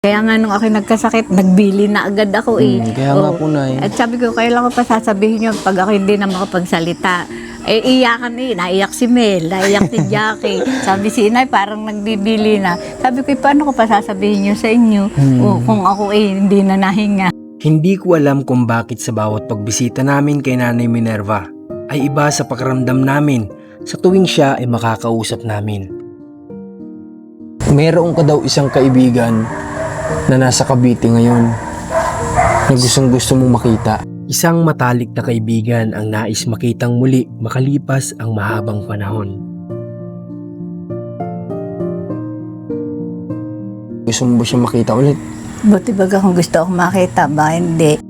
Kaya nga nung ako nagkasakit, nagbili na agad ako eh. Kaya nga po, Nay. At sabi ko, kailan ko pa sasabihin yun pag ako hindi na makapagsalita. Eh, iyakan eh. Naiyak si Mel, naiyak si Jackie. Sabi si Inay, parang nagbibili na. Sabi ko, paano ko pa sasabihin yun sa inyo? O, kung ako eh, hindi na nahinga. Hindi ko alam kung bakit sa bawat pagbisita namin kay Nanay Minerva ay iba sa pakiramdam namin sa tuwing siya ay makakausap namin. Meron ka daw isang kaibigan na nasa Cavite ngayon na gustong gusto mong makita. Isang matalik na kaibigan ang nais makitang muli makalipas ang mahabang panahon. Gusto mo ba siya makita ulit? Buti baga kung gusto ako makita, ba hindi.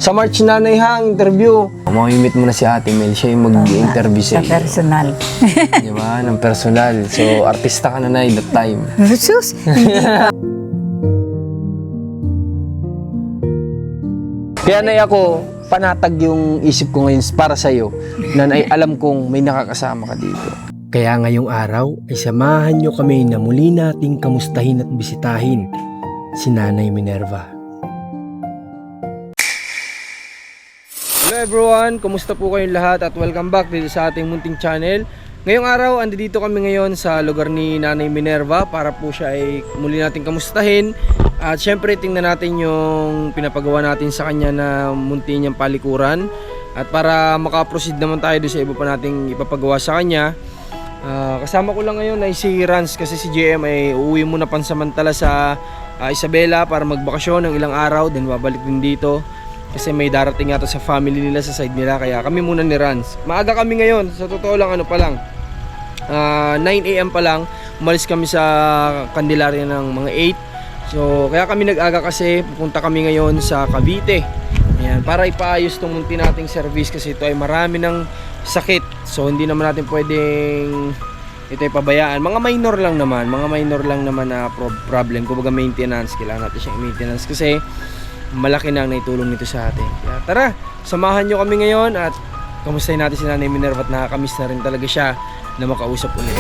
Sa March Nanay ha, ang interview. Mamimit mo na si Ate Mel, siya yung mag-interview Sa sa iyo. personal. Di ba? Ng personal. So, artista ka na that time. Sus, hindi pa. Kaya Nay ako, panatag yung isip ko ngayon para sa iyo na alam kong may nakakasama ka dito. Kaya ngayong araw ay samahan nyo kami na muli nating kamustahin at bisitahin si Nanay Minerva. Hello everyone! Kumusta po kayong lahat at welcome back dito sa ating munting channel. Ngayong araw, andito kami ngayon sa lugar ni Nanay Minerva para po siya ay muli nating kamustahin. At syempre tingnan natin yung pinapagawa natin sa kanya na munti niyang palikuran. At para makaproceed naman tayo doon sa iba pa nating ipapagawa sa kanya, kasama ko lang ngayon ay si Rans kasi si JM ay uuwi muna pansamantala sa Isabela para magbakasyon ng ilang araw, then babalik din dito. Kasi may darating yata sa family nila sa side nila, kaya kami muna ni Rans. Maaga kami ngayon, sa totoo lang 9 AM pa lang, umalis kami sa Candelaria ng mga 8. So kaya kami nag-aga kasi pupunta kami ngayon sa Cavite. Ayan, para ipaayos tong munti nating service kasi ito ay marami ng sakit. So hindi naman natin pwedeng ito ay pabayaan. Mga minor lang naman na problem. Kumbaga maintenance, kailangan natin siyang maintenance kasi malaki na ang naitulong nito sa atin. Kaya tara, samahan nyo kami ngayon at kamustahin natin si Nanay Minerva at nakakamiss na rin talaga siya na makausap ulit.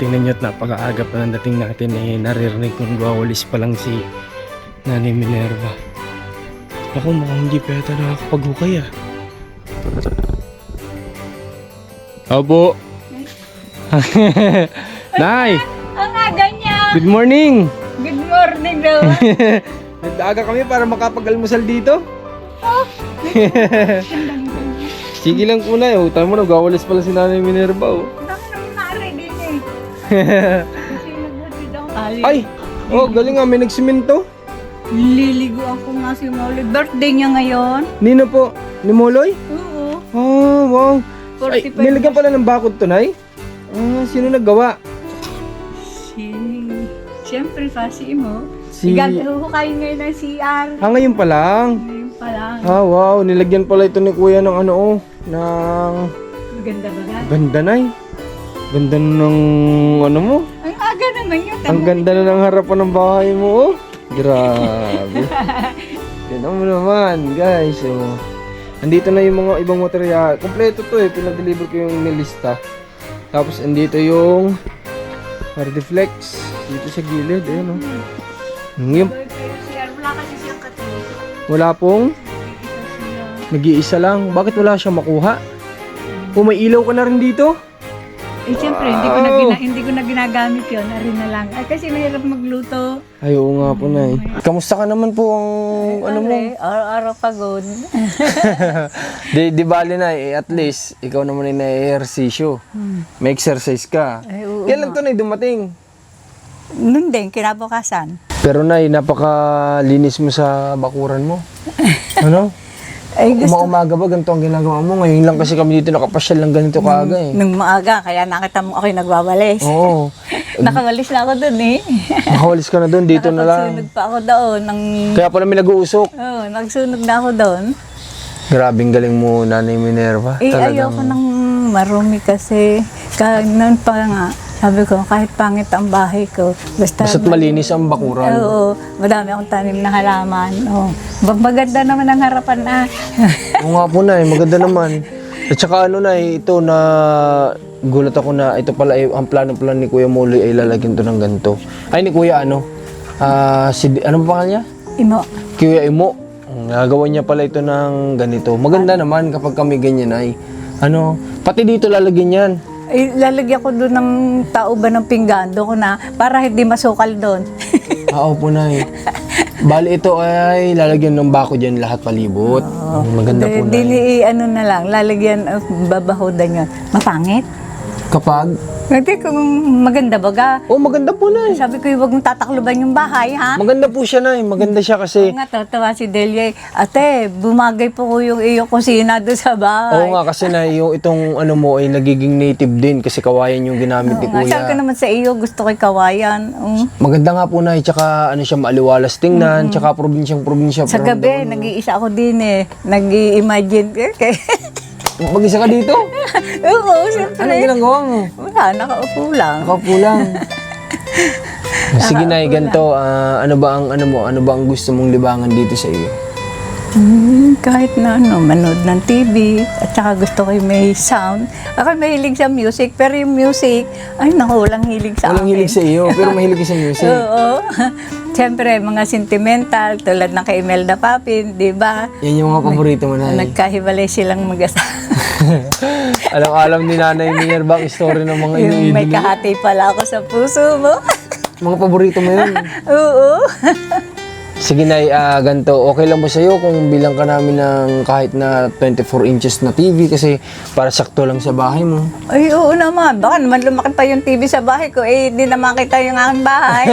Tingnan nyo at napaka-aga pa ng dating natin naririnig kong gawalis pa lang si Nanay Minerva. Ako mukhang hindi pa yata nakakapag-hukay ah. Opo. Nay! Ang aga niya! Good morning! Good morning daw. Nag-aga kami para makapag-almusal dito. Sige lang po na eh. Tayo mo, nagawalis pala si Nanay Minerva oh. Dami naman na-ready niya eh. Kasi naghatid ang ali. Ay! Oh, galing nga. May nagsimento. Liligo ako nga si Molly. Birthday niya ngayon. Nino po? Ni Moloy? Oo. Oh, wow. Ay, 45 nilagyan pala ng bakod to, Nay? Sino naggawa? Siyempre, Fasi mo. Si... Huhukayin ngayon ng CR. ngayon pa lang. Ngayon pa lang. Wow. Nilagyan pala ito ni Kuya ng ano, oh. Ng... Maganda ba ga? Ganda, Nay. Ganda ng ano mo. Ang aga naman yun. Ang ganda na ng harapan ng bahay mo, oh. Grabe. Tignan mo naman, guys. So, andito na yung mga ibang material. Kompleto to eh. Pinag-deliver ko yung nilista. Tapos, andito yung Hardiflex. Dito sa gilid. Ayan, oh. Yung, Wala kasi siyang katulog. wala pong nag-iisa lang. Bakit wala siyang makuha? Kung may ilaw ka na rin dito? Eh, siyempre, hindi ko na ginagamit yun. Arin na lang. Ay, kasi mahirap magluto. Ay, oo nga po, Nay. Kamusta ka naman po ang ano mo? Araw-araw pagod. Di bali na at least ikaw naman ay na-ehersisyo. May exercise ka. Ay, oo. Kailan to na dumating? Nun din, kinabukasan. Pero Nay, napakalinis mo sa bakuran mo. Ano? Ay, gusto. Umaga ba ganito ang ginagawa mo? Ngayon lang kasi kami dito nakapasyal lang ganito kaaga eh. Nung maaga, kaya nakita mo ako'y nagwawalis. Oo. Nakawalis na ako dun eh. Nakawalis ka na doon, dito na lang. Nakapagsunog pa ako doon. Kaya pala may nag-uusok. Nagsunog na ako doon. Grabing galing mo, Nanay Minerva. Eh, ayoko nang marumi kasi. Noon pa nga, Sabi ko, kahit pangit ang bahay ko, Basta't malinis ang bakuran. Oo, madami akong tanim na halaman. Oo. Maganda naman ang harapan na. Oo nga po na maganda naman. At saka ano na ito na gulat ako na ito pala ang plano ni Kuya Moloy ay lalagyan to ng ganito. Ay ni Kuya ano? Ano pa pangalan niya? Imo. Kuya Imo. Nagawa niya pala ito ng ganito. Maganda naman kapag kami ganyan ay ano, pati dito lalagyan yan. Ay, lalagyan ko doon ng tao ba ng pinggan doon ko na para hindi masukal doon. Oo po na Bali ito ay lalagyan ng bako dyan lahat palibot. Maganda po na ano na lang, lalagyan, babahodan yun. Mapangit? Kapag? Hindi, kung maganda baga. Oh, maganda po na Sabi ko, huwag mong tatakluban yung bahay, ha? Maganda po siya na Maganda siya kasi. Oo nga, tatawa si Delia. Ate, bumagay po ko yung iyong kusina doon sa bahay. Oo nga kasi na yung itong ano mo ay nagiging native din kasi kawayan yung ginamit ni Sabi ko Kuya. naman sa iyo, gusto ko'y kawayan. Maganda nga po na tsaka ano siya maaliwalas tingnan, tsaka probinsya. Sa pero gabi, nag-iisa ako din eh. Nag-i-imagine. Mag-isa ka dito? Oo, siyempre. Anong ginagawa mo? Wala, nakaupo lang. Nakaupo lang. Sige na, ganito, ano ba ang gusto mong libangan dito sa iyo? Kahit na manood ng TV, at saka gusto ko yung may sound. Ako mahilig sa music, pero yung music, ay naku, walang hilig sa Walang akin. hilig sa iyo, pero mahilig ka sa music. Oo. Siyempre, mga sentimental, tulad ng kay Imelda Papin, di ba? Yan yung mga paborito mo na. Nagkahiwalay silang mag-asawa. alam ni Nanay Minerva ang story ng mga Yung may iniidolo. kahati pala ako sa puso mo. Mga paborito mo yun. Oo. Sige na, ganito. Okay lang ba sa'yo kung bilang ka namin ng kahit na 24 inches na TV kasi para sakto lang sa bahay mo? Ay, oo naman. Baka naman lumaki pa yung TV sa bahay ko. Eh, di na makita yung aking bahay.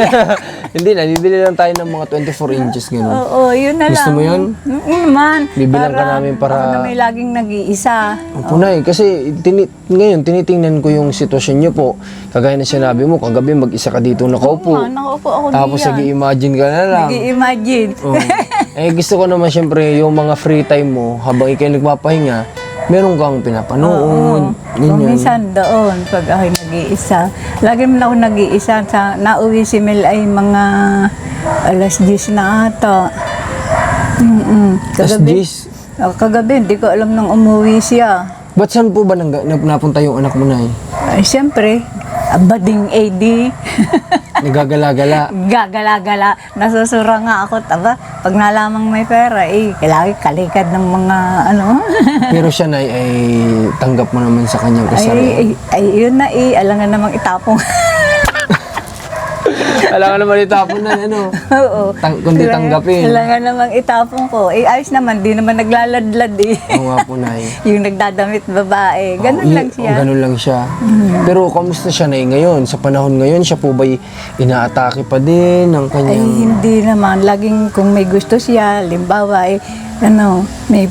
Hindi na, bibili lang tayo ng mga 24 inches gano'n. Oo, yun na lang. Gusto mo yun? Oo naman. Bibilang ka namin para- Ako na may laging nag-iisa. Opo na kasi ngayon tinitingnan ko yung sitwasyon niyo po. Kagaya na sinabi mo, kagabi mag-isa ka dito nakaupo. Nakaupo ako Tapos diyan. nag-i-imagine ka na lang. Nag-i-imagine. Oo. Gusto ko naman syempre yung mga free time mo habang ikaw nagpapahinga, meron kang pinapanood. Kung Ganyan. minsan doon, pag ako nag-iisa. Lagi naman ako nag-iisa. Nauwi si Mel ay mga alas 10 na ata. As Kagabi, this, kagabi, hindi ko alam nang umuwi siya. ba't saan po ba napunta yung anak mo na Ay, siyempre, bading AD. Nagagala-gala. Gagala-gala. Nasusura nga ako. Taba, pag nalamang may pera, kailangan kalikad ng mga ano. Pero siya na ay tanggap mo naman sa kanyang kasari. Yun na alangan namang itapong. Alam naman itapon na, ano. Oo. Kundi tanggapin. Alangan namang itapong ko. Ayos naman, di naman naglaladlad eh. Oo nga po, Nay. Yung nagdadamit babae. Ganun lang siya. Ganun lang siya. Pero kamusta siya, Nay, ngayon? Sa panahon ngayon, siya po ba'y inaatake pa din ng Ay, kanyang... hindi naman. Laging kung may gusto siya, limbawa, may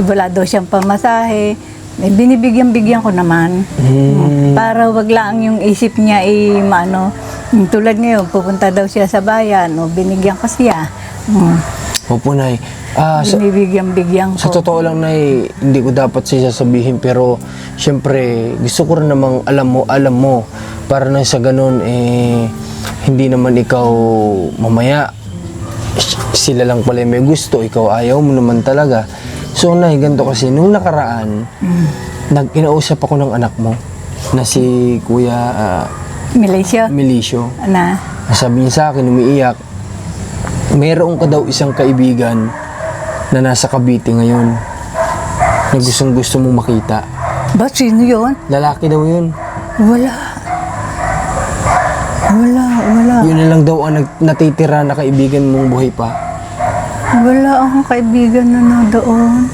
wala daw siyang pamasahe. May binibigyan ko naman. Para wag lang yung isip niya tulad ngayon, pupunta daw siya sa bayan, binigyan ko siya. Opo, Nay. Binibigyan ko. Sa totoo lang, Nay, hindi ko dapat siya sasabihin, pero syempre, gusto ko rin namang alam mo, para na sa ganun, hindi naman ikaw mamaya, sila lang pala may gusto, ikaw ayaw mo naman talaga. So, Nay, ganito kasi, nung nakaraan, kinausap ako ng anak mo, na si Kuya Milicio. Milicio. Na? Sabi niya sa akin, umiiyak, mayroon ka daw isang kaibigan na nasa Cavite ngayon na gustong gusto mong makita. Ba't sino yun? Lalaki daw yun. Wala. Yun na lang daw ang natitira na kaibigan mong buhay pa. Wala akong kaibigan na doon.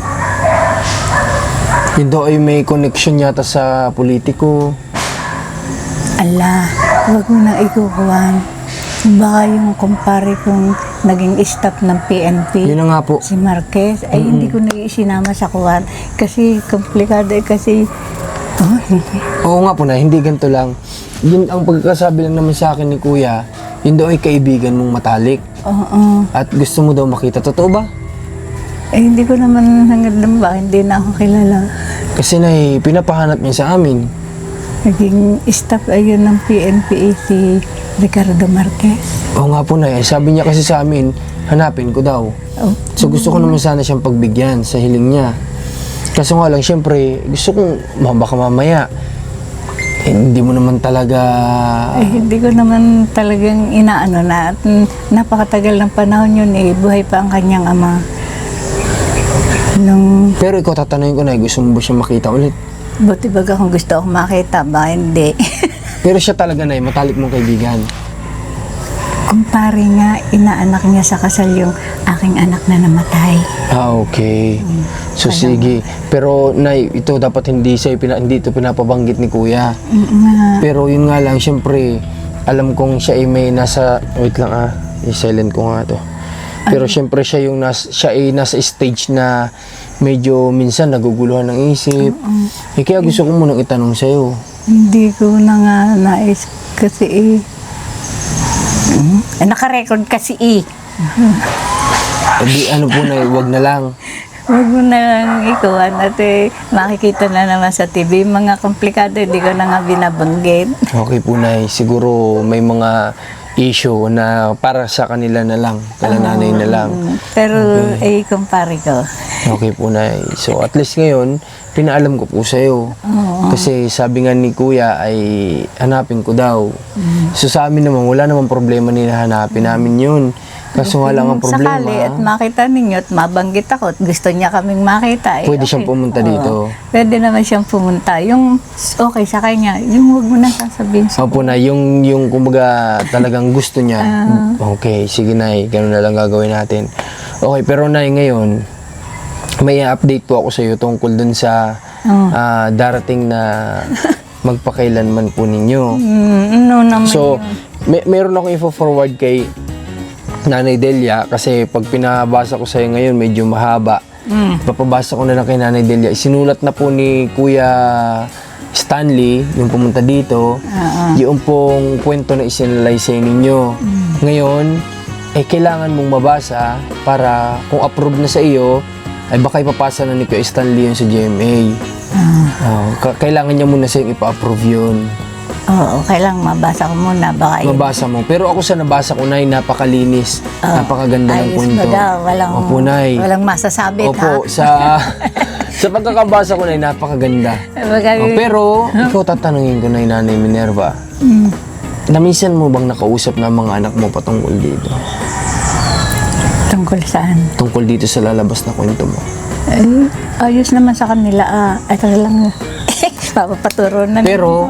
Yun daw ay may connection yata sa politiko. Ala, huwag mo nang ikukuhan. Baka yung kumpare kong naging staff ng PNP, Yun na nga po. si Marquez, ay hindi ko naisinama sa kuhan. Kasi komplikado kasi, Oo nga po na, hindi ganito lang. Yun ang pagkakasabi lang naman sa akin ni Kuya, yun daw ay kaibigan mong matalik. oo. At gusto mo daw makita. Totoo ba? Hindi ko naman hanggang ba, hindi na ako kilala. Kasi pinapahanap niya sa amin. Naging staff ayun ng PNPA si Ricardo Marquez. Oo nga po, Nay. Sabi niya kasi sa amin, hanapin ko daw. Oh, So gusto ko naman sana siyang pagbigyan sa hiling niya. Kaso nga lang, syempre, gusto kong baka mamaya. Hindi mo naman talaga... hindi ko naman talagang inaano na at napakatagal ng panahon yun buhay pa ang kanyang ama. Nung Pero ikaw tatanungin ko, Nay, gusto mo ba siya makita ulit? buti baga kung gusto akong makita, ba hindi. Pero siya talaga, Nay, matalik mong kaibigan. Kumpare nga, inaanak niya sa kasal yung aking anak na namatay. Okay. So sige. Pero Nay, ito dapat hindi ito pinapabanggit ni Kuya. Pero yun nga lang, syempre, alam kong siya ay may nasa, wait lang i-silent ko nga to. Pero syempre siya ay nasa stage na medyo minsan naguguluhan ng isip. Kaya gusto ko munang itanong sa'yo. Hindi ko na nga nais kasi naka-record kasi Di, ano po, Nay, wag na lang. Huwag mo na lang ikuhan at makikita na naman sa TV. Mga komplikado, hindi ko na nga binabanggit. Okay po, Nay. Siguro may mga issue na para sa kanila na lang, kala nanay na lang. Pero kumpare ko. Okay po, Nay. So at least ngayon, pinaalam ko po sa'yo. Kasi sabi nga ni Kuya ay hanapin ko daw. So sa amin naman, wala namang problema nila hanapin namin yun. Kaso nga lang ang problema. Sakali at makita ninyo at mabanggit ako at gusto niya kaming makita. Pwede siyang pumunta dito. Pwede naman siyang pumunta. Yung okay sa kanya, yung huwag mo na sasabihin sa Opo, na yung kumbaga talagang gusto niya. Okay, sige, Nay, ganun na lang gagawin natin. Okay, pero Nay, ngayon may update po ako sa iyo tungkol dun sa darating na magpakailanman po ninyo. No naman So, meron ako i-forward kay Nanay Delia kasi pag pinabasa ko sa'yo ngayon medyo mahaba. Papabasa ko na lang kay Nanay Delia. Isinulat na po ni Kuya Stanley, yung pumunta dito, yung pong kwento na isinalaysay ninyo. Ngayon, kailangan mong mabasa para kung approve na sa iyo, ay baka ipapasa na ni Kuya Stanley yun sa GMA. Kailangan niya muna sa'yo ipa-approve yun. Oo, kailangan mabasa ko muna. Baka Mabasa mo. Pero ako sa nabasa ko, Nay, napakalinis. Napakaganda ng ayos kwento. ba daw? Opo, Nay. Walang masasabit, Opo, ha? sa pagkakabasa ko, Nay, napakaganda. Baga- Pero, ikaw tatanungin ko, Nay, Nanay Minerva, na minsan mo bang nakausap na mga anak mo patungkol dito? Tungkol saan? Tungkol dito sa lalabas na kwento mo? Ayos naman sa kanila. Ito lang. Papapaturo na. Pero,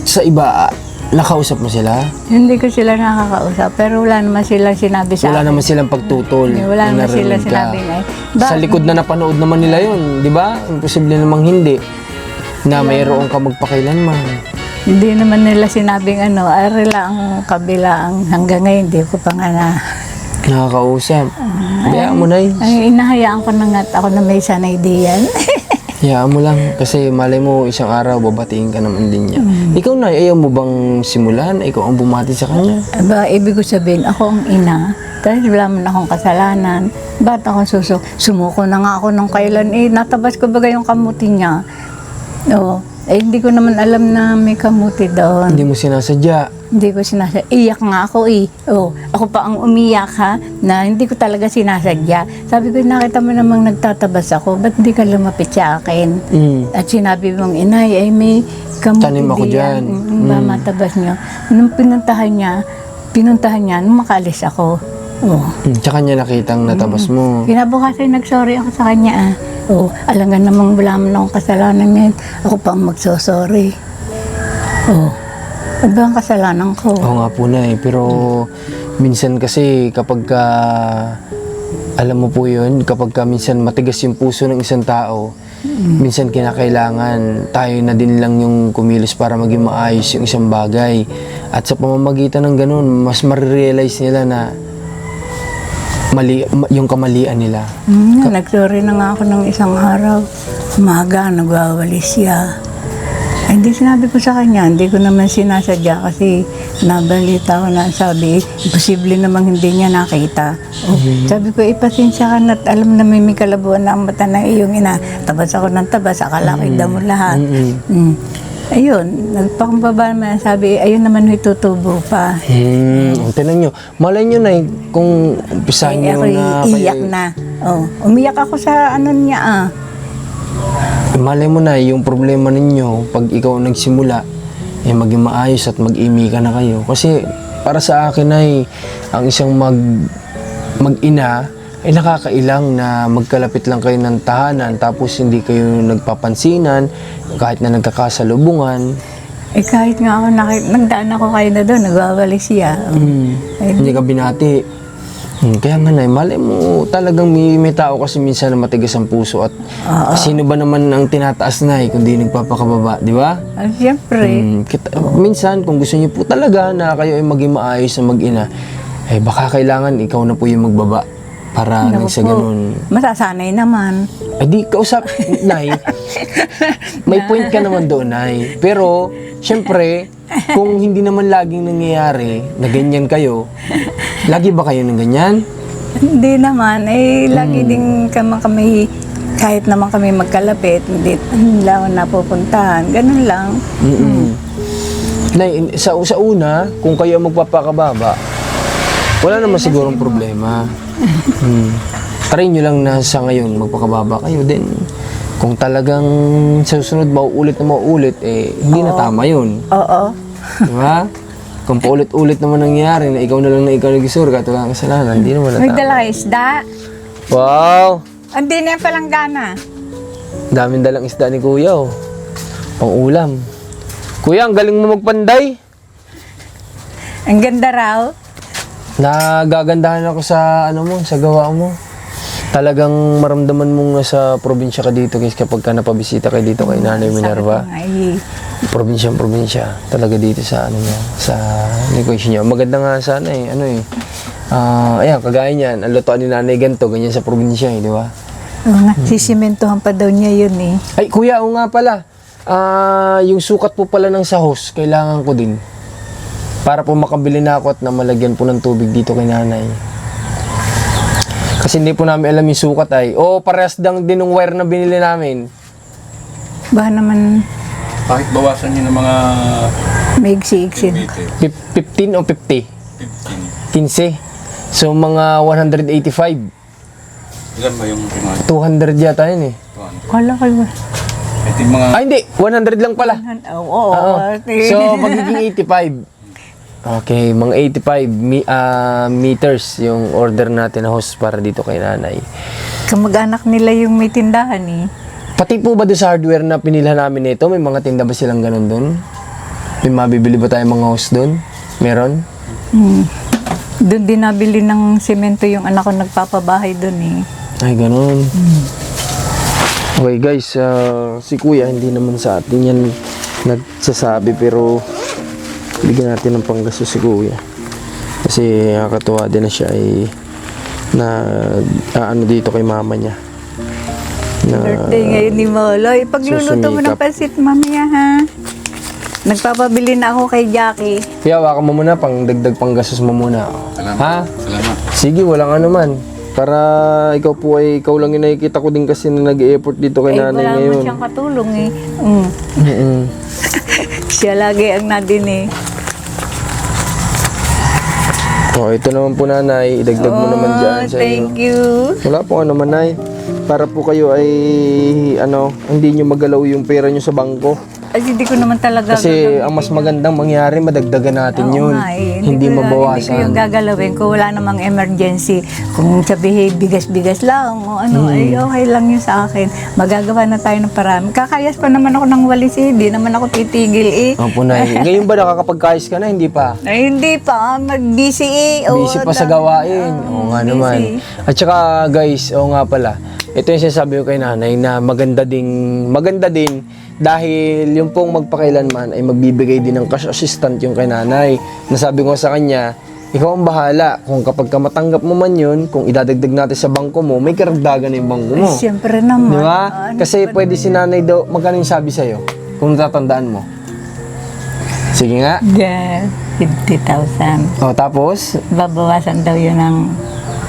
sa iba, nakausap mo sila? Hindi ko sila nakakausap. Pero wala naman silang sinabi sa Wala akin. naman silang pagtutol. Wala na naman silang narinig ka. sinabi nga. Sa likod na napanood naman nila yun, di ba? Imposible namang hindi. Na mayroon ka magpakailanman. Hindi naman nila sinabing arela ang kabila hanggang ngayon. Hindi ko pa nga na. Nakakausap. Hayaan mo, Nay. Ay, inahayaan ko na nga ako na may sanay diyan. Hayaan mo lang. Kasi malay mo, isang araw, babatiin ka naman din niya. Ikaw, Nay, ayaw mo bang simulan? Ikaw ang bumati sa kanya? Aba, ibig ko sabihin, ako ang ina. Dahil wala man akong kasalanan. Ba't ako sumuko na nga ako nung kailan. Natabas ko bagay yung kamuti niya. Oo. Hindi ko naman alam na may kamuti doon. Hindi mo sinasadya. Hindi ko sinasadya. Iyak nga ako ako pa ang umiyak ha, na hindi ko talaga sinasadya. Sabi ko, nakita mo namang nagtatabas ako, ba't di ka lumapit sa akin? At sinabi mong, inay, ay may kamuti Tanim ako dyan. Ba matabas niyo? Nung pinuntahan niya, nung makalis ako. Tsaka niya nakitang natabas mo. Kinabukasan, nag-sorry ako sa kanya alangan namang wala man akong kasalanan ngayon. Ako pa ang magsosorry. Ano ba ang kasalanan ko? Oo nga po, Nay. Pero minsan kasi kapag alam mo po yun, kapag minsan matigas yung puso ng isang tao, minsan kinakailangan tayo na din lang yung kumilos para maging maayos yung isang bagay. At sa pamamagitan ng ganun, mas marirealize nila na mali yung kamalian nila. Nag-sorry na nga ako ng isang araw. Umaga, nagwawalis siya. Hindi sinabi ko sa kanya, hindi ko naman sinasadya kasi nabalita ko na sabi, imposible namang hindi niya nakita. Sabi ko, pasensya ka na't alam na may kalabuan na ang mata ng iyong ina. Tabas ako ng tabas, akala ko mo lahat. Ayun, nagpakumbaba naman, sabi, ayun naman ho'y tutubo pa. Tinan nyo. Malay nyo na kung umpisahan nyo ako'y na iyak na. Oh, umiyak ako sa ano niya Malay mo na yung problema ninyo pag ikaw nagsimula maging maayos at mag-imi ka na kayo. Kasi para sa akin ay ang isang mag-ina ay nakakailang na magkalapit lang kayo ng tahanan tapos hindi kayo nagpapansinan kahit na nagkakasalubungan. Kahit nga ako, nagdaan ako kayo na doon, nagwawali siya. Hindi ka binati. Kaya nga na, malay mo talagang may tao kasi minsan na matigas ang puso at sino ba naman ang tinataas na kundi nagpapakababa, di ba? Siyempre. Minsan kung gusto niyo po talaga na kayo ay maging maayos na mag-ina, baka kailangan ikaw na po yung magbaba para nang sa ganun. Masasanay naman. Di kausap, Nay. May point ka naman doon, Nay. Pero, syempre, kung hindi naman laging nangyayari na ganyan kayo, lagi ba kayo ng ganyan? Hindi naman. Lagi din kami, kahit naman kami magkalapit, hindi lang ako napupuntahan. Ganun lang. Nay, sa una, kung kayo magpapakababa, wala naman sigurong problema. Try nyo lang na sa ngayon magpakababa kayo din. Kung talagang sa susunod mauulit na mauulit, hindi na tama yun. Oo. Diba? Kung paulit-ulit naman nangyayari na ikaw na lang na ikaw nag-isur ka, wala kang kasalanan, hindi naman na May tama. dala kayo isda. Wow! Hindi na yung palanggana. Daming dalang isda ni Kuya, pang ulam. Kuya, ang galing mo magpanday. Ang ganda raw. Nagagandahan ako sa sa gawa mo. Talagang maramdaman mong nasa probinsya ka dito guys kapag ka napabisita ka dito kay Nanay Minerva. Probinsya. Talaga dito sa sa negosyo niya. Maganda nga sana ayan, kagaya niyan, ang lutoan ni Nanay ganito, ganyan sa probinsya di ba? Oo nga, sisimentohan pa daw niya yun Ay, Kuya, oo nga pala. Yung sukat po pala ng sahos, kailangan ko din. Para po makabili na ako at na malagyan po ng tubig dito kay Nanay. Kasi hindi po namin alam yung sukat parehas lang din ng wire na binili namin. Baka naman Kahit bawasan nyo ng mga may igsi-igsi. 15 o 50? 15. So, mga 185. ilan ba yung mga 200 yata yun Kala ko ba? ito yung mga Hindi. 100 lang pala. Oo. So, magiging 85. Okay, mga 85 meters yung order natin na hose para dito kay Nanay. Kamag-anak nila yung may tindahan Pati po ba doon sa hardware na pinila namin nito, may mga tinda ba silang ganun doon? May mabibili ba tayong mga hose doon? Meron? Doon din nabili ng semento yung anak ko nagpapabahay doon Ay, ganun. Okay guys, si Kuya hindi naman sa atin yan nagsasabi pero bigyan natin ng panggastos si Kuya. Kasi nakakatuwa din na siya dito kay mama niya. Birthday ngayon ni Moloy. Pagluluto mo ng susumikap. pansit mamaya ha. Nagpapabili na ako kay Jackie. Kuya, hawakan mo muna, pang dagdag panggastos mo muna. Salamat. Ha? Salamat. Sige, walang anuman. Para ikaw lang yung nakikita ko din kasi na nag-e-effort dito kay Nanay Wala ngayon. naman siyang katulong Mm-mm. Siya lagi ang nadin Ito naman po Nanay, idagdag mo naman dyan sa iyo. Thank you. Wala po naman Nay. Para po kayo ay hindi nyo magalaw yung pera nyo sa bangko. Kasi hindi ko naman talaga Kasi ang mas magandang mangyari, madagdagan natin yun. Hindi Hindi ko yung mabawasan. gagalawin ko. Wala namang emergency. Kung sabihin, bigas-bigas lang o ay okay lang yun sa akin. Magagawa na tayo ng parami. Kakayas pa naman ako ng walis Hindi naman ako titigil Opo Nay. Ngayon ba nakakapagkayos ka na? Hindi pa. Ay, hindi pa. Mag-busy Busy pa sa gawain. Oo nga naman. At saka guys, oo nga pala. Ito yung sinasabi ko kay Nanay na maganda din dahil yung pong magpakailanman ay magbibigay din ng cash assistant yung kay Nanay. Nasabi ko sa kanya, ikaw ang bahala. Kung kapag ka matanggap mo man yun, kung idadagdag natin sa bangko mo, may karagdagan na yung bangko mo. Ay, siyempre naman. Di ba? Kasi pwede si Nanay daw, magkano yung sabi sa'yo? Kung natatandaan mo. Sige nga. Yeah, 50,000. O, tapos, Babawasan daw yun ng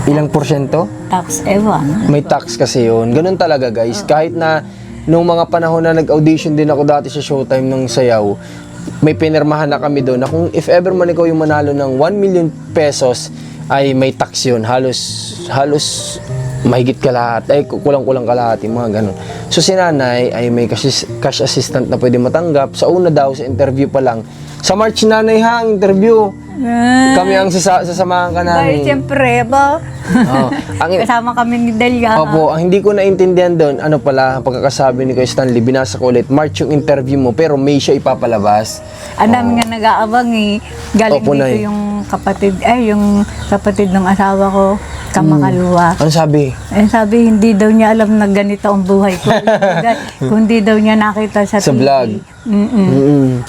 ilang porsyento? tax ewan. May tax kasi yun. Ganun talaga guys. Kahit na nung mga panahon na nag-audition din ako dati sa Showtime ng sayaw, may pinirmahan na kami doon na kung if ever man ikaw yung manalo ng 1 million pesos, ay may tax yun. Halos mahigit kalahati, ay kulang-kulang kalahati, mga ganun. So si nanay ay may cash assistant na pwede matanggap. Sa una daw, sa interview pa lang. Sa March nanay ha, ang interview. Kami ang sasamahan ka namin. Dahil siyempre, ba? Oh, Kasama kami ni Delia. Opo, ang hindi ko naintindihan doon, ano pala, ang pagkakasabi ni Kuya Stanley, binasa ko ulit, March yung interview mo, pero May siya ipapalabas. Ang dami nga nag-aabang eh. Galing Opo, dito Nay. yung kapatid ng asawa ko, Kamakaluwa. Ano sabi? Sabi, hindi daw niya alam na ganito ang buhay ko. Kundi daw niya nakita sa Sa TV. vlog.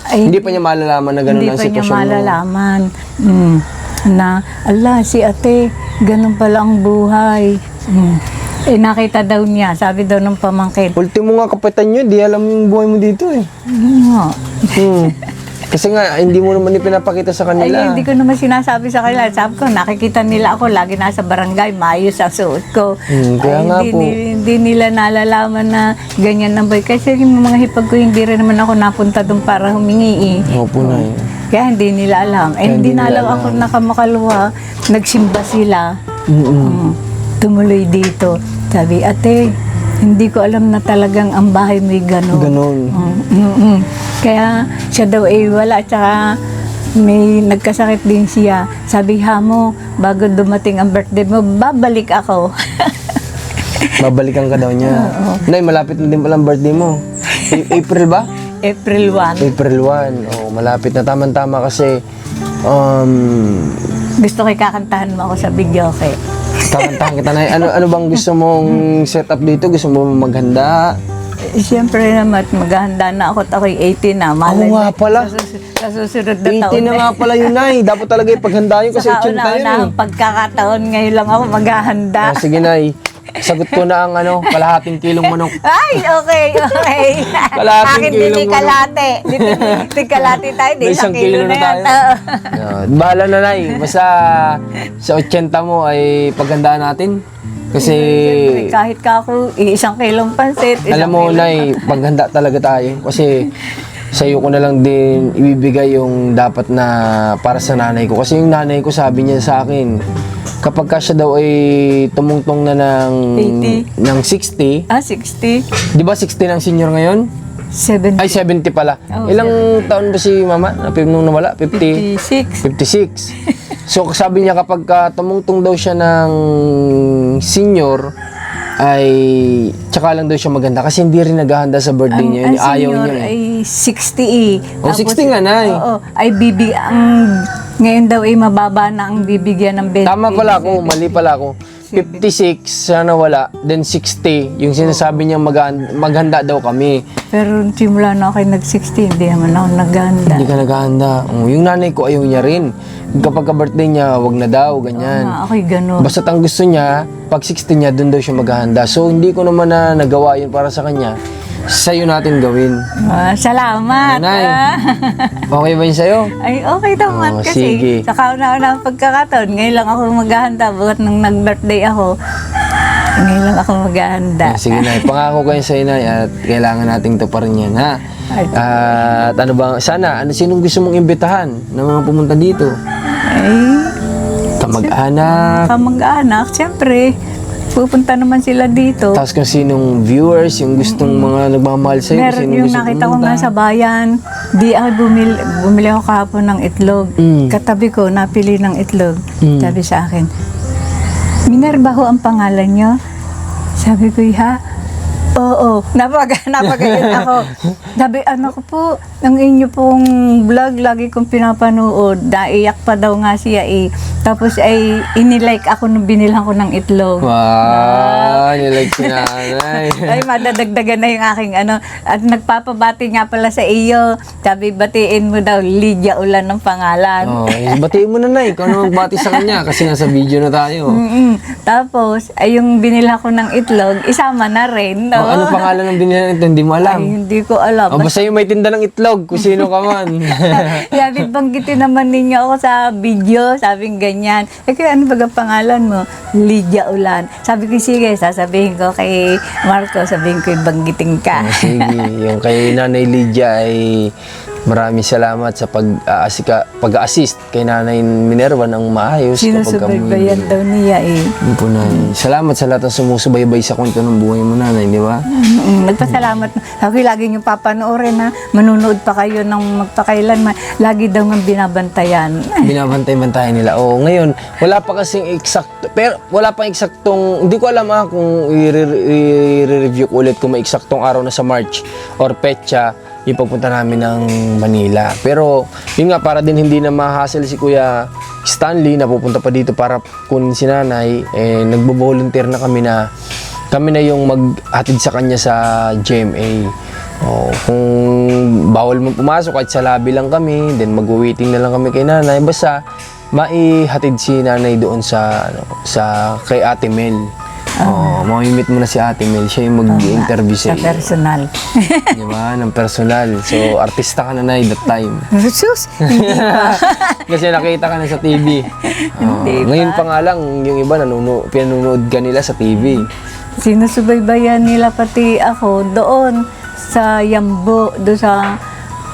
Ay, Hindi pa niya malalaman na gano'n hindi ang pa niya sitwasyon mo. malalaman. Na, ala, si ate, ganun pala ang buhay. Nakita daw niya, sabi daw ng pamangkin. Ultimo nga kapitan nyo, di alam yung buhay mo dito eh. Nga. Kasi nga, hindi mo naman ipinapakita sa Ay, kanila. hindi ko naman sinasabi sa kanila. Sabi ko, nakikita nila ako, lagi nasa barangay, maayos ang suot ko. Kaya nga po. Hindi nila nalalaman na ganyan ang buhay. Kasi yung mga hipag ko, hindi rin naman ako napunta doon para humingi eh. Opo na eh. Kaya hindi nila alam. Kaya Hindi hindi na nila alam alam. ako nakamakaluwa. Nagsimba sila. Tumuloy dito. Sabi, ate, hindi ko alam na talagang ang bahay mo'y gano'n. Ganon. Kaya siya daw ay wala. Tsaka may nagkasakit din siya. Sabi, mo, bago dumating ang birthday mo, babalik ako. Babalikan ka daw niya. Nay, malapit na din palang birthday mo. April ba? April 1. April 1. Oh, malapit na. Tama-tama kasi Gusto ko kakantahan mo ako sa video, okay? kakantahan kita na. Ano bang gusto mong setup dito? Gusto mo maghanda? Siyempre naman, maghahanda na ako at ako'y 18 na. Malay nga mo, pala. Sa susunod na 80 taon na nga pala yun, Nay. Dapat talaga ipaghanda yun kasi Sa 80 yun. kauna-unahang pagkakataon, ngayon lang ako maghahanda. Sige, Nay. Sagot ko na ang kalahating kilong manok. Ay, okay. Kalahating Akin kilong din kalate. Di kalate tayo, di Isang isang kilo kilo na na yan. tayo. Bahala na, Nay. Basta sa 80 mo ay paghandaan natin. Kasi Siyempre, kahit kako, isang kilong pansit. alam mo, Nay, paghanda talaga tayo. Kasi sa iyo ko na lang din ibibigay yung dapat na para sa nanay ko. Kasi yung nanay ko sabi niya sa akin, kapag ka siya daw ay tumungtong na ng 60, 60? di ba 60 ng senior ngayon? 70. Ay, 70 pala. Oh, Ilang taon ba si mama? Nung nawala? 56. 56. So, sabi niya kapag tumungtong daw siya ng senior, ay tsaka lang daw siya maganda kasi hindi rin naghahanda sa birthday niya. Yun, ayaw niya eh. ay 60 eh. Oh, 60 nga, Nay. Oo, ay ngayon daw ay mababa na ang bibigyan ng 20. Tama pala ako, mali pala ako. 56, sana wala. Then 60, yung sinasabi niya maghanda daw kami. Pero simula na ako nag-60, hindi naman ako naghanda. Hindi ka naghahanda. Yung nanay ko ayaw niya rin. Kapag ka-birthday niya, wag na daw, ganyan. Ako'y gano'n. Basta ang gusto niya, pag 60 niya, doon daw siya maghahanda. So, hindi ko naman na nagawa yun para sa kanya. Sa'yo natin gawin. Salamat. Nanay. Okay ba yun sa'yo? Ay, okay naman Oh, kasi sige. sa kauna-una ang pagkakataon, ngayon lang ako maghahanda. Bukat nung nag-birthday ako, ngayon lang ako maghahanda. Sige, Nay. Pangako ko yun sa'yo, Nay. At kailangan nating tuparin yan, ha? At ano ba, sana, sinong gusto mong imbitahan na mga pumunta dito? Ay, Kamag-anak. kamag-anak, siyempre, pupunta naman sila dito. Tapos kung sinong viewers, yung gustong mga nagmamahal sa'yo, Meron sinong yung gusto nakita ko pumunta. nga sa bayan, di ako bumili ako kahapon ng itlog. Katabi ko, napili ng itlog. Sabi sa akin, Minerva ho ang pangalan nyo? Sabi ko, ha? Oo, napagayon ako. Sabi, ano ko po, ang inyo pong vlog, lagi kong pinapanood. Naiyak pa daw nga siya eh. Tapos ay inilike ako nung binilhan ko ng itlog. Wow, nilike si nanay. Ay, madadagdagan na yung aking ano. At nagpapabati nga pala sa iyo. Sabi, batiin mo daw, Lydia Ulan ng pangalan. Oh, batiin mo na, Nay. Ikaw na magbati sa kanya kasi nasa video na tayo. Tapos, ay yung binila ko ng itlog, isama na rin. No? Oh, ano pangalan ng binili nito? Hindi mo Ay, alam. hindi ko alam. Oh, basta yung may tinda ng itlog, kung sino ka man. Sabi, banggitin naman ninyo ako sa video. Sabing ganyan. ganyan. Kaya ano ba ang pangalan mo? Lydia Ulan. Sabi ko, sige, sasabihin ko kay Marco, sabihin ko, banggitin ka. Sige, yung kay Nanay Lydia ay maraming salamat sa pag-assist kay Nanay Minerva ng maayos. Sinusubaybayan daw niya eh. Yun po, Nay. Salamat sa lahat ng sumusubaybay sa kwento ng buhay mo, Nanay, di ba? Nagpasalamat. Sabi, lagi niyong papanoorin ha. Manunood pa kayo ng magpakailan. Lagi daw nga binabantayan. Binabantay-bantayan nila. Oo, ngayon, wala pa kasing eksakto, pero wala pang eksaktong, hindi ko alam kung i-review ko ulit kung may eksaktong araw na sa March or petsa yung pagpunta namin ng Manila. Pero, yun nga, para din hindi na ma-hassle si Kuya Stanley na pupunta pa dito para kunin si Nanay, nagbo-volunteer na kami na yung maghatid sa kanya sa GMA. Kung bawal mo pumasok, kahit sa lobby lang kami, then mag-waiting na lang kami kay Nanay. Basta, maihatid si Nanay doon sa kay Ate Mel. Mamimit mo na si Ate Mel. Siya yung mag-interview Sa sa iyo. personal. Di ba? Ng personal. So, artista ka na, Nay, that time. Sus, hindi pa. Kasi nakita ka na sa TV. Hindi pa. Ngayon pa nga lang, yung iba pinanonood ka nila sa TV. Sinusubaybayan nila pati ako doon sa Yambo, doon sa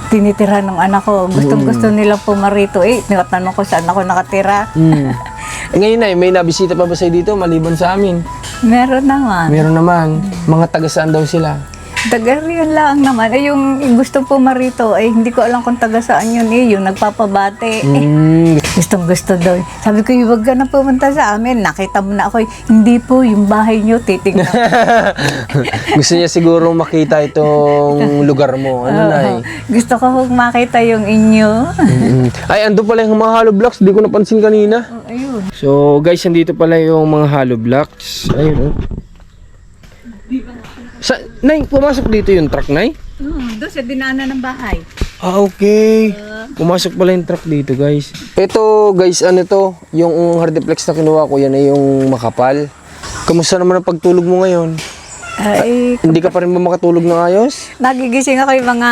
tinitira ng anak ko. Gustong-gusto nila pumarito. Tinatanong ko saan ako nakatira. Ngayon, Nay, may nabisita pa ba sa'yo dito maliban sa amin? Meron naman. Meron naman. Mga taga saan daw sila? Taga riyan lang naman. Yung gustong pumarito, hindi ko alam kung taga saan yun yung nagpapabate. Gustong gusto daw. Sabi ko, huwag ka na pumunta sa amin. Nakita mo na ako. Hindi po, yung bahay nyo, titignan. Gusto niya siguro makita itong lugar mo. Ano, Nay? Gusto ko makita yung inyo. Ay, ando pala yung mga hollow blocks. Di ko napansin kanina. Ayun. So, guys, nandito pala yung mga hollow blocks. Ayun, Nay, pumasok dito yung truck, Nay? Doon sa dinaanan ng bahay. Okay. Pumasok pala yung truck dito, guys. Ito, guys, ano to? Yung hardiplex na kinuha ko, yan ay yung makapal. Kamusta naman ang pagtulog mo ngayon? Hindi ka pa rin ba makatulog ng ayos? Nagigising ako yung mga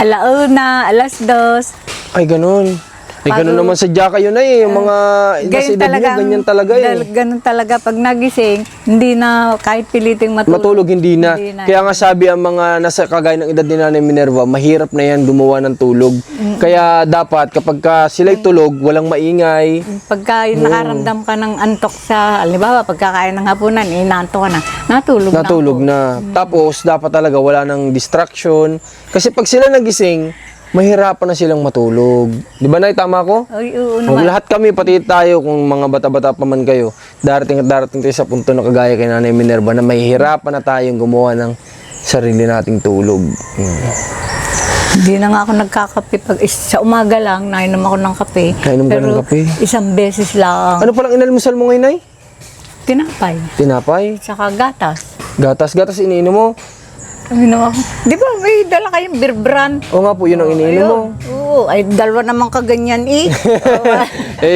1:00, 2:00. Ay, ganun. Ay, ganun naman sa Jaka yun ay. Yung mga nasa edad niyo, ganyan talaga eh. Ganun talaga. Pag nagising, hindi na kahit piliting matulog. Matulog, hindi na. Kaya nga sabi ang mga nasa kagaya ng edad ni Nanay Minerva, mahirap na yan gumawa ng tulog. Kaya dapat kapag sila'y tulog, walang maingay. Pagka nakaramdam ka ng antok sa, halimbawa, pagkakain ng hapunan, inaantok ka na, natulog Na. Tapos, dapat talaga wala ng distraction. Kasi pag sila nagising, mahirapan na silang matulog. Di ba, Nay? Tama ko? Ay, oo Kung naman. lahat kami, pati tayo, kung mga bata-bata pa man kayo, darating tayo sa punto na kagaya kay Nanay Minerva na mahihirapan na tayong gumawa ng sarili nating tulog. Hindi na nga ako nagkakape. Sa umaga lang, nainom ako ng kape. Nainom ka ng kape? Isang beses lang. Ano palang inalmusal mo ngayon, Nay? Tinapay. Tinapay? Saka gatas. Gatas iniinom mo? Uminom ako. Di ba may dala kayong beer brand? Oo nga po, yun ang iniinom mo. Oo, ay dalawa naman kaganyan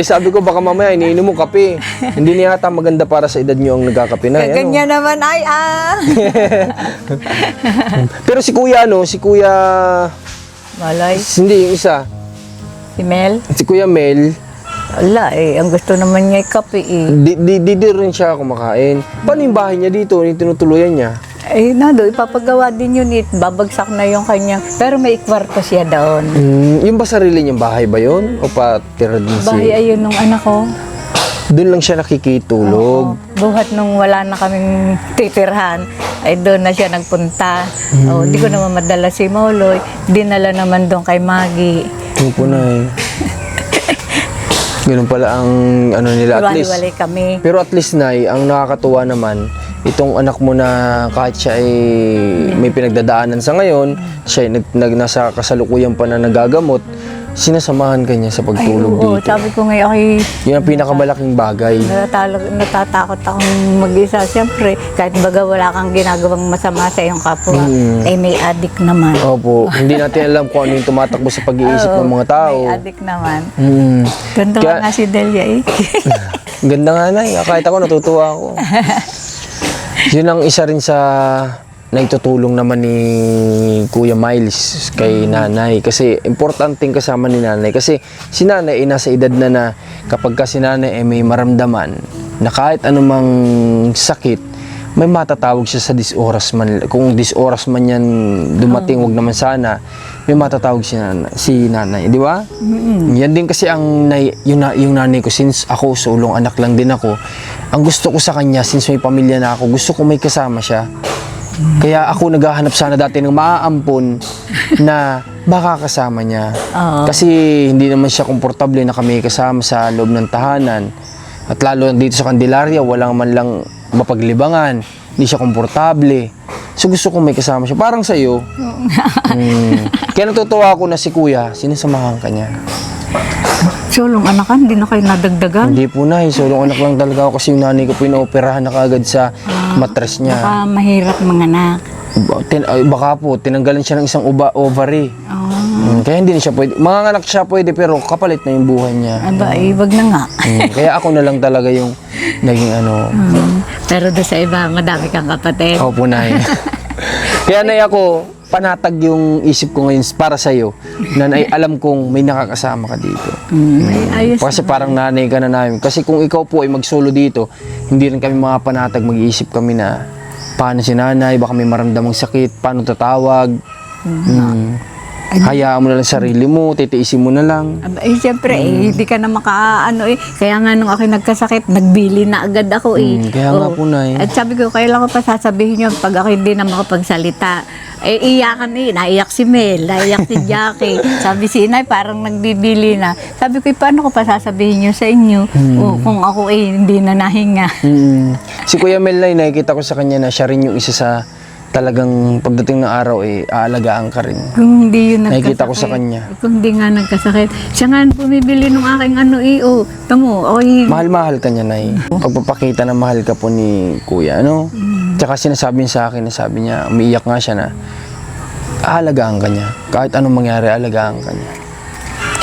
Sabi ko baka mamaya iniinom mo kape. Hindi niya ata maganda para sa edad niyo ang nagkakape na. Kaganyan naman ay Pero si Kuya Malay. hindi yung isa. Si Mel? Si Kuya Mel, Wala ang gusto naman niya ay kape di rin siya kumakain. Paano yung bahay niya dito? Yung tinutuluyan niya? Ipapagawa din yun babagsak na yung kanyang, pero may kwarto siya doon. Yung ba sarili niyang bahay ba yun? O patira din Bahay ayun nung anak ko. Doon lang siya nakikitulog. Buhat nung wala na kaming titirhan, ay doon na siya nagpunta. Di ko naman madala si Moloy. Dinala naman doon kay Maggie. Yung po na eh. Ganun pala ang ano nila at least. Iwalay kami. Pero at least, Nay, ang nakakatuwa naman, itong anak mo na kahit siya ay may pinagdadaanan sa ngayon, siya ay nasa kasalukuyan pa na nagagamot, sinasamahan ka niya sa pagtulog Oo, dito. sabi ko ngayon, Yun ang pinakamalaking bagay. natatakot akong mag-isa. Siyempre, kahit baga wala kang ginagawang masama sa iyong kapwa, may addict naman. Opo, hindi natin alam kung ano yung tumatakbo sa pag-iisip ng mga tao. May addict naman. Mm. Ganda Kaya- nga si Delia Ganda nga, Nay. Kahit ako, natutuwa ako. Yun ang isa rin sa naitutulong naman ni Kuya Miles kay nanay. Kasi importanteng kasama ni nanay. Kasi si nanay ay nasa edad na kapag ka si nanay ay may maramdaman na kahit anumang sakit, may matatawag siya sa disoras man. Kung disoras man yan dumating, wag naman sana, may matatawag si nanay. Di ba? Yan din kasi yung nanay ko, since ako, sulong anak lang din ako, ang gusto ko sa kanya, since may pamilya na ako, gusto ko may kasama siya. Kaya ako naghahanap sana dati ng maaampon na makakasama niya. Kasi hindi naman siya komportable na kami kasama sa loob ng tahanan. At lalo dito sa Candelaria, walang man lang mapaglibangan. Hindi siya komportable. So gusto ko may kasama siya. Parang sa'yo. Kaya natutuwa ako na si Kuya, sinasamahan ka niya. Sulong anak ka, hindi na kayo nadagdagan. Hindi po na, sulong anak lang talaga ako kasi yung nanay ko po inaoperahan na kaagad sa matres niya. Baka mahirap mga anak. Baka po, tinanggalan siya ng isang ovary. Kaya hindi na siya pwede. Mga anak siya pwede pero kapalit na yung buhay niya. Aba, wag na nga. Kaya ako na lang talaga yung naging ano. Pero doon sa iba, madami kang kapatid. Opo, Nay. Kaya Nay ako, panatag yung isip ko ngayon para sa'yo na alam kong may nakakasama ka dito. Ayos. Kasi parang nanay ka na namin. Kasi kung ikaw po ay mag-solo dito, hindi rin kami mga panatag, mag-iisip kami na paano si nanay, baka may maramdamang sakit, paano tatawag. Hayaan mo na lang sarili mo, titiisin mo na lang. Aba, siyempre, hindi ka na makaano Kaya nga nung ako nagkasakit, nagbili na agad ako Kaya nga po, Nay. At sabi ko, kailan ko pa sasabihin yun pag ako hindi na makapagsalita. Iyakan naiyak si Mel, naiyak si Jackie. Sabi si Inay, parang nagbibili na. Sabi ko, paano ko pa sasabihin yun sa inyo? Kung ako hindi na nahinga. Si Kuya Mel, Nay, nakikita ko sa kanya na siya rin yung isa sa talagang pagdating ng araw aalagaan ka rin. Kung hindi yun nagkasakit. Nakikita ko sa kanya. Kung hindi nga nagkasakit. Siya nga bumibili ng aking tamo, Mahal-mahal ka niya, Nay. Pagpapakita na mahal ka po ni Kuya, ano? Tsaka sinasabi niya sa akin, sabi niya, umiiyak nga siya na, aalagaan ka niya. Kahit anong mangyari, aalagaan ka niya.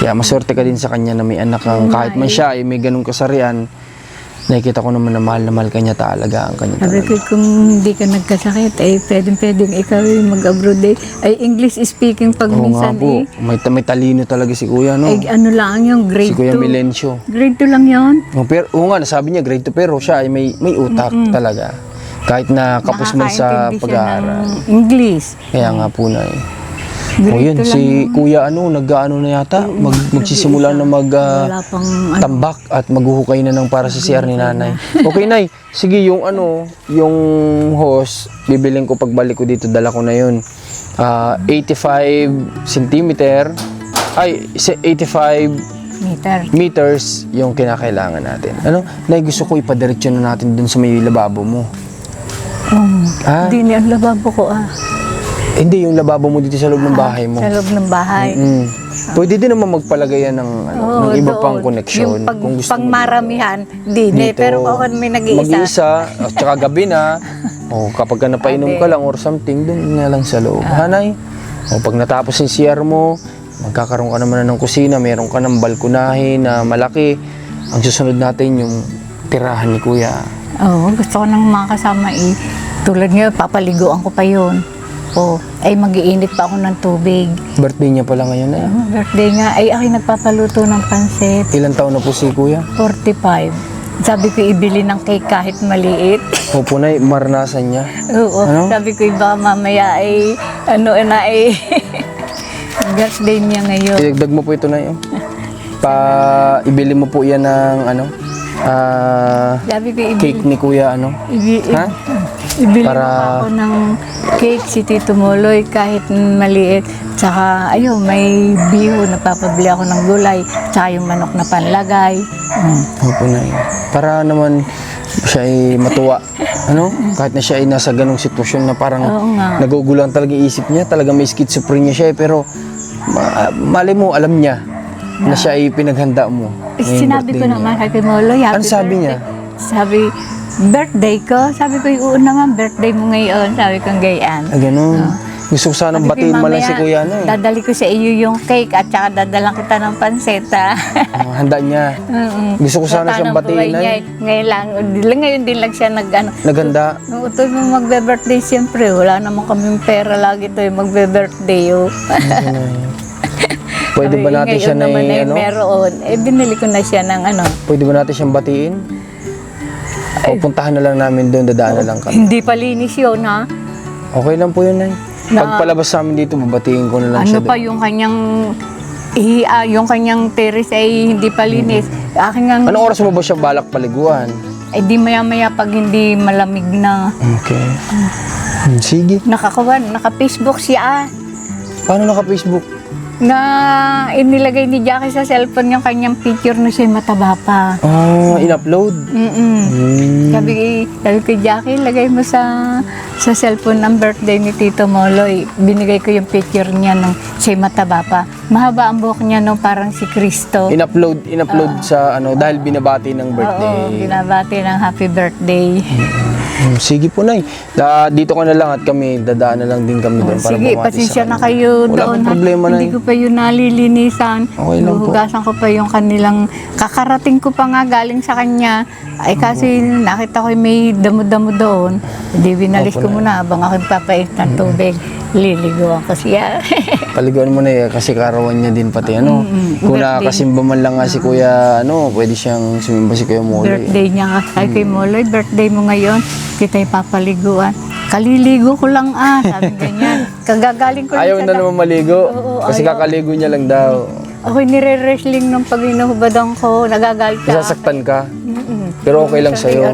Kaya maswerte ka din sa kanya na may anak kang, kahit man siya ay may ganung kasarian, nakikita ko naman na mahal ka niya, taalagaan ka niya. Sabi ko, kung hindi ka nagkasakit, pwedeng ikaw mag-abroad ay English speaking pag Oo minsan nga po, may talino talaga si Kuya, no? ano lang yung grade Si Kuya 2. Milencio. Grade 2 lang yun. Oo nga, nasabi niya grade 2 pero siya ay may utak talaga. Kahit na kapos man sa Nakakaintindi siya pag-aaral. ng English. Kaya nga po na Grade yun, 2 lang si Kuya nag-ano na yata, magsisimula na Wala pang tambak at maghuhukay na ng para sa CR ni nanay. Okay, Nay. Sige, yung yung hose, bibiling ko pagbalik ko dito, dala ko na yun. 85 centimeter, 85 meters yung kinakailangan natin. Nay, gusto ko ipadiretso na natin dun sa may lababo mo. Hindi niya ang lababo ko Hindi, yung lababo mo dito sa loob ng bahay mo. Sa loob ng bahay. Pwede din naman magpalagay yan ng iba pang koneksyon. Yung pang maramihan, pero ako may nag-iisa. Mag-iisa, at saka gabi na. Kapag ka napainom ka lang or something, dun nga lang sa loob. Hanay. Pag natapos yung CR mo, magkakaroon ka naman ng kusina, meron ka ng balkonahe na malaki. Ang susunod natin yung tirahan ni Kuya. Gusto ko ng mga kasama tulad ngayon, papaliguan ko pa yun. Mag-iinit pa ako ng tubig. Birthday niya pala ngayon na. Birthday nga, aking nagpapaluto ng pansit. Ilan taon na po si Kuya? 45. Sabi ko ibili ng cake kahit maliit. Opo, Nay, maranasan niya. Oo, sabi ko baka mamaya birthday niya ngayon. Idagdag mo po ito, Nay. Ibili mo po yan ng Sabi ko cake ni Kuya, ibili Para mo ako ng cake si Tito Moloy kahit maliit. Tsaka may biho, napapabili ako ng gulay. Tsaka yung manok na panlagay. Opo, Nay. Para naman siya ay matuwa. Kahit na siya ay nasa ganong sitwasyon na parang nagugulang talaga yung isip niya. Talaga may schizophrenia siya pero mali mo, alam niya na siya ay pinaghanda mo. Sinabi ko naman kay Moloy, happy Ano sabi niya? Sabi, birthday ko. Sabi ko, oo naman, birthday mo ngayon. Sabi ko, gayaan. Ganun. Gusto ko sanang Sabi ko, batiin man lang mamaya, si Kuya ano eh. Dadali ko sa iyo yung cake at saka dadalang kita ng panseta. Handa niya. Gusto ko sana siyang batiin ay. Ngayon din lang siya Naganda. Nung ito yung magbe-birthday, siyempre, wala naman kaming pera lagi ito yung magbe-birthday. Oh. Pwede ba natin siya na naman ay ano? meron. Binili ko na siya ng ano. Pwede ba natin siyang batiin? O puntahan na lang namin doon, dadaan na lang kami. Hindi pa linis yun, ha? Okay lang po yun ay. Pagpalabas sa amin dito, babatiin ko na lang siya Ano pa doon. yung kanyang terrace ay hindi pa linis. Aking ang, Anong oras mo ba siya balak paliguan? ay di maya-maya pag hindi malamig na. Okay. Sige. Naka-Facebook siya. Paano naka-Facebook? Na inilagay ni Jackie sa cellphone yung kanyang picture na siya mataba pa. In-upload? Sabi ko, Jackie, lagay mo sa cellphone ng birthday ni Tito Moloy. Binigay ko yung picture niya nung siya mataba pa. Mahaba ang buhok niya nung parang si Cristo. In-upload sa ano, dahil binabati ng birthday. Oo, binabati ng happy birthday. Sige po, Nay. Dito ka na lang at kami, dadaan na lang din kami doon para Sige, bumati pasensya sa na kanila. kayo Wala doon. akong problema, Hindi Nay. ko pa yun nalilinisan. Okay lang po. Hugasan ko pa yung kanilang, kakarating ko pa nga galing sa kanya. Ay kasi nakita ko may damo-damo doon. Hindi binalis ko muna habang ako papait ng tubig. Liliguan ko siya. Paliguan mo na eh, kasi karawan niya din pati ano. Kung nakakasimba man lang nga si Kuya, ano, pwede siyang sumimba si Kuya Molo. Birthday niya nga. Ay kay Moloy, birthday mo ngayon. Kita'y papaliguan. Kaliligo ko lang sabi ganyan. Kagagaling ko Ayaw na naman maligo, Oo, kasi ayaw. kakaligo niya lang daw. Ako'y nire-wrestling nung pag inuhubadan ko. Nagagalit ka. Nasasaktan ka, pero okay lang sa'yo.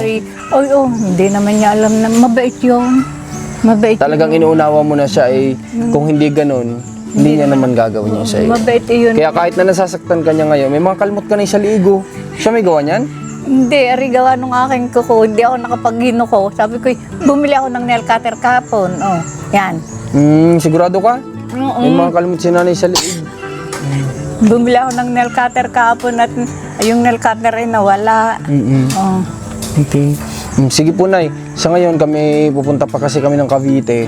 Oy, hindi naman niya alam na mabait yun. Mabait Talagang inuunawa mo na siya ay kung hindi ganun, hindi niya naman gagawin niya sa'yo. Mabait yun. Kaya kahit na nasasaktan ka niya ngayon, may mga kalmot ka na sa ligo. Siya may gawa niyan? Hindi, ari gawa nung aking kuko. Hindi ako nakapag-gino ko. Sabi ko, bumili ako ng nail cutter kahapon. Oh, yan. Sigurado ka? Oo. May mga kalmot si nanay sa liig. Bumili ako ng nail cutter kahapon at yung nail cutter ay nawala. Oh. Okay. Sige po, Nay. Sa ngayon, kami pupunta pa kasi kami ng Cavite.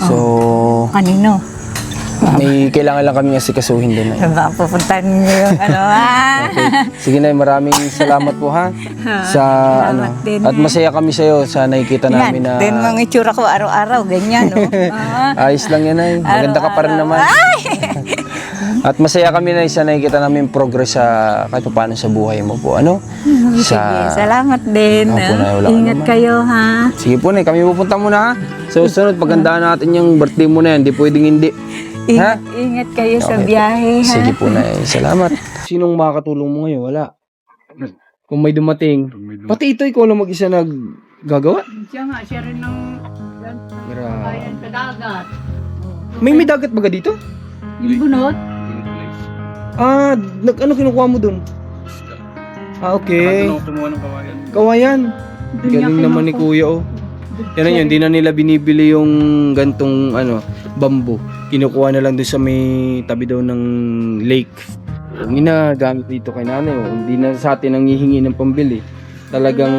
So, Kanino? may kailangan lang kami asikasuhin din, Nay. Diba, pupuntahan niyo yung ano Okay. Sige, Nay. Maraming salamat po, ha? Sa ano. din, At masaya kami sa'yo sa nakikita namin na Yan, mga itsura ko araw-araw, ganyan, no? ayos lang yan, Nay. Maganda ka pa rin naman. At masaya kami, Nay, sa nakikita namin progress sa kahit paano sa buhay mo po. Ano? Sige, salamat din. Opo, Nay, wala ka Ingat naman. kayo, ha? Sige po, Nay. Kami pupunta muna, ha? So, sunod, pagandaan natin yung birthday mo na yan. Hindi pwedeng hindi. Ha? Ingat kayo sa Okay po. biyahe, ha? Sige po, Nay. Salamat. Sinong makakatulong mo ngayon? Wala. Kung may dumating. Pati ito, ikaw lang mag-isa naggagawa? Siya nga, siya rin ng Grabe. sa dagat. May dagat baga dito? Yung bunot? Ano kinukuha mo dun? Okay. Tumuha ng kawayan. Kawayan. Galing naman ni Kuya, oh. Yan yun, hindi na nila binibili yung gantong bamboo. Kinukuha na lang doon sa may tabi daw ng lake. Yung ginagamit dito kay nanay, oh. Hindi na sa atin ang hihingi ng pambili. Talagang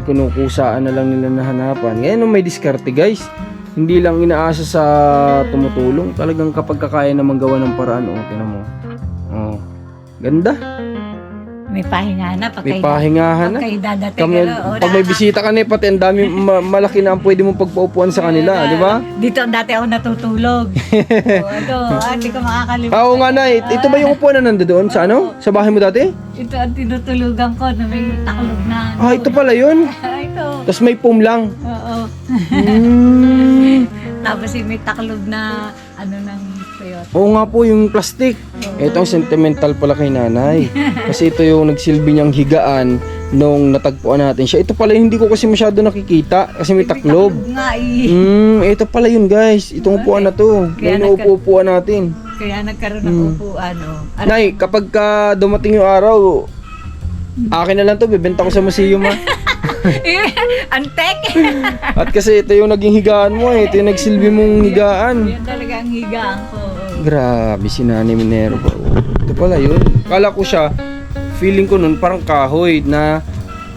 kinukusaan na lang nila nahanapan. Ngayon may diskarte, guys. Hindi lang inaasa sa tumutulong. Talagang kapag kakaya naman gawa ng paraan, oh, tinan mo. Oh. Ganda. May pahinga na. May pahingahan na. Pagkay dadating. Kami, pag may bisita ka na, pati ang dami, malaki na ang pwede mong pagpaupuan sa kanila, di ba? Dito dati ako natutulog. Hindi ko makakalimutan. Oo nga, Nay. Ito ba yung upuan na nandoon sa ano? Sa bahay mo dati? Ito ang tinutulugan ko na may taklog na. Ito pala yun. Ito. Tapos may foam lang. Oo. Tapos may taklog na ng sayo. Oo nga po, yung plastic. Ito ang sentimental pala kay nanay. Kasi ito yung nagsilbi niyang higaan nung natagpuan natin siya. Ito pala yung hindi ko kasi masyado nakikita kasi may taklob. Nga Ito pala yun, guys. Itong upuan na to. Kaya May inuupuan natin. Kaya nagkaroon ng upuan. Nay, kapag dumating yung araw, akin na lang to, bibenta ko sa museum, ha. Antek! At kasi ito yung naging higaan mo, eh. Ito yung nagsilbi mong higaan. Yan talaga ang higaan ko. Grabe si Nanay Minerva. Ito pala yun. Kala ko siya, feeling ko nun parang kahoy na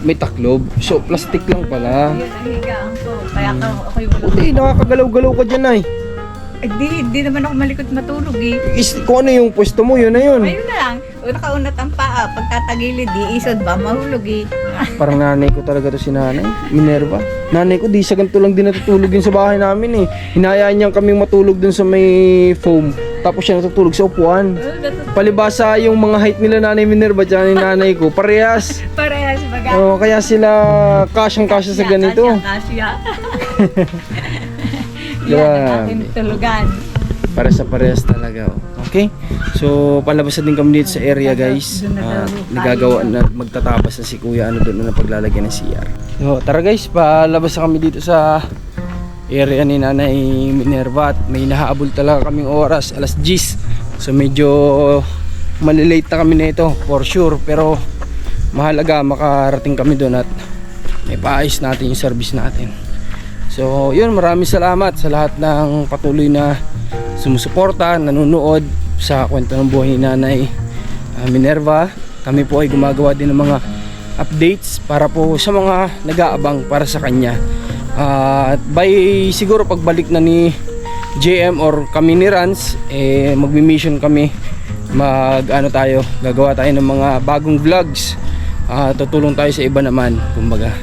may taklob. So, plastic lang pala. Yan ang higaan ko. Kaya ako'y wala. Hindi, nakakagalaw-galaw ka dyan, Nay. Hindi naman ako malikot matulog eh. Kung ano yung pwesto mo, yun na yun. Ayun na lang. Nakaunat ang paa. Pagtatagilid, di isod ba? Mahulog eh. Parang nanay ko talaga to si nanay, Minerva. Nanay ko, di sa ganito lang din natutulog yun sa bahay namin eh. Hinayaan niya kaming matulog dun sa may foam. Tapos siya natutulog sa upuan. Palibasa yung mga height nila nanay Minerva at ni nanay ko, parehas. Parehas baga. Oh, kaya sila kasyang-kasya sa ganito. Kasya. Grabe. Yan, aking tulugan. Para sa parehas talaga. Oh. Okay? So, palabas na din kami dito sa area, guys. Nagagawa na magtatabas na si Kuya ano doon na paglalagyan ng CR. So, tara guys, palabas na kami dito sa area ni Nanay Minerva at may nahaabol talaga kaming oras, alas 10. So, medyo malilate na kami nito for sure, pero mahalaga makarating kami doon at may paayos natin yung service natin. So, yun, maraming salamat sa lahat ng patuloy na sumusuporta, nanonood sa kwento ng buhay ni Nanay Minerva. Kami po ay gumagawa din ng mga updates para po sa mga nag-aabang para sa kanya. At by siguro pagbalik na ni JM or kami ni Rans, magmi-mission kami. Gagawa tayo ng mga bagong vlogs. Tutulong tayo sa iba naman, kumbaga.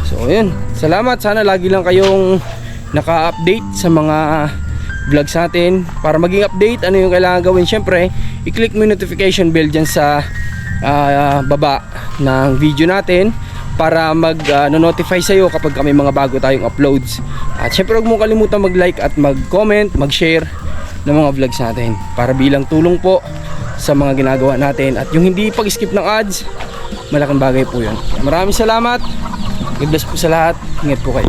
So yun, salamat. Sana lagi lang kayong naka-update sa mga vlogs natin. Para maging update, ano yung kailangan gawin? Syempre, i-click mo yung notification bell dyan sa baba ng video natin para mag-notify sa'yo kapag may mga bago tayong uploads. At syempre, huwag mo kalimutan mag-like at mag-comment, mag-share ng mga vlogs natin para bilang tulong po sa mga ginagawa natin. At yung hindi pag-skip ng ads, malaking bagay po yun. Maraming salamat. God bless po sa lahat. Ingat po kayo.